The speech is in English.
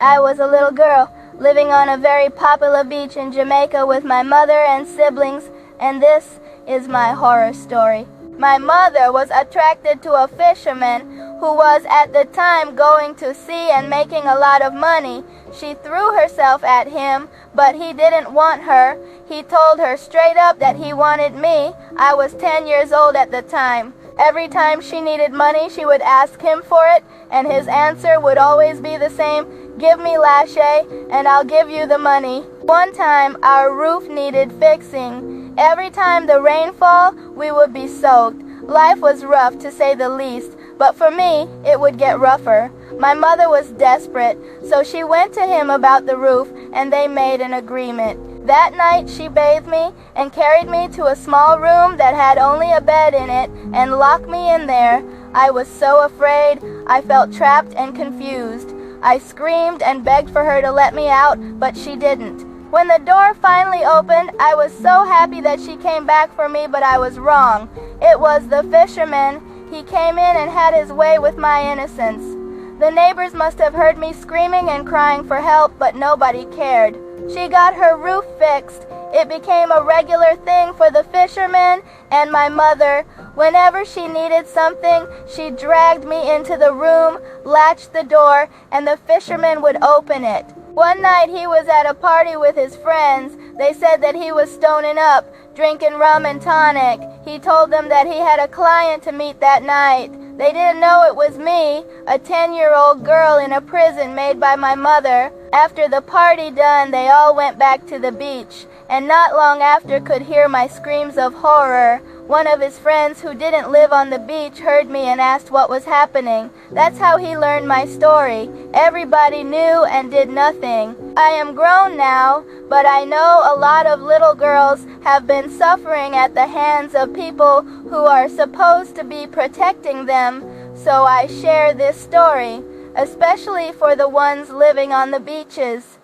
I was a little girl living on a very popular beach in Jamaica with my mother and siblings, and this is my horror story. My mother was attracted to a fisherman who was at the time going to sea and making a lot of money. She threw herself at him, but he didn't want her. He told her straight up that he wanted me. I was 10 years old at the time. Every time she needed money, she would ask him for it, and his answer would always be the same: "Give me Lachey, and I'll give you the money." One time, our roof needed fixing. Every time the rain fell, we would be soaked. Life was rough, to say the least, but for me, it would get rougher. My mother was desperate, so she went to him about the roof, and they made an agreement. That night, she bathed me and carried me to a small room that had only a bed in it and locked me in there. I was so afraid. I felt trapped and confused. I screamed and begged for her to let me out, but she didn't. When the door finally opened, I was so happy that she came back for me, but I was wrong. It was the fisherman. He came in and had his way with my innocence. The neighbors must have heard me screaming and crying for help, but nobody cared. She got her roof fixed. It became a regular thing for the fisherman and my mother. Whenever she needed something, she dragged me into the room, latched the door, and the fisherman would open it. One night he was at a party with his friends. They said that he was stoning up, drinking rum and tonic. He told them that he had a client to meet that night. They didn't know it was me, a 10-year-old girl in a prison made by my mother. After the party done, they all went back to the beach, and not long after could hear my screams of horror. One of his friends who didn't live on the beach heard me and asked what was happening. That's how he learned my story. Everybody knew and did nothing. I am grown now, but I know a lot of little girls have been suffering at the hands of people who are supposed to be protecting them, so I share this story, especially for the ones living on the beaches.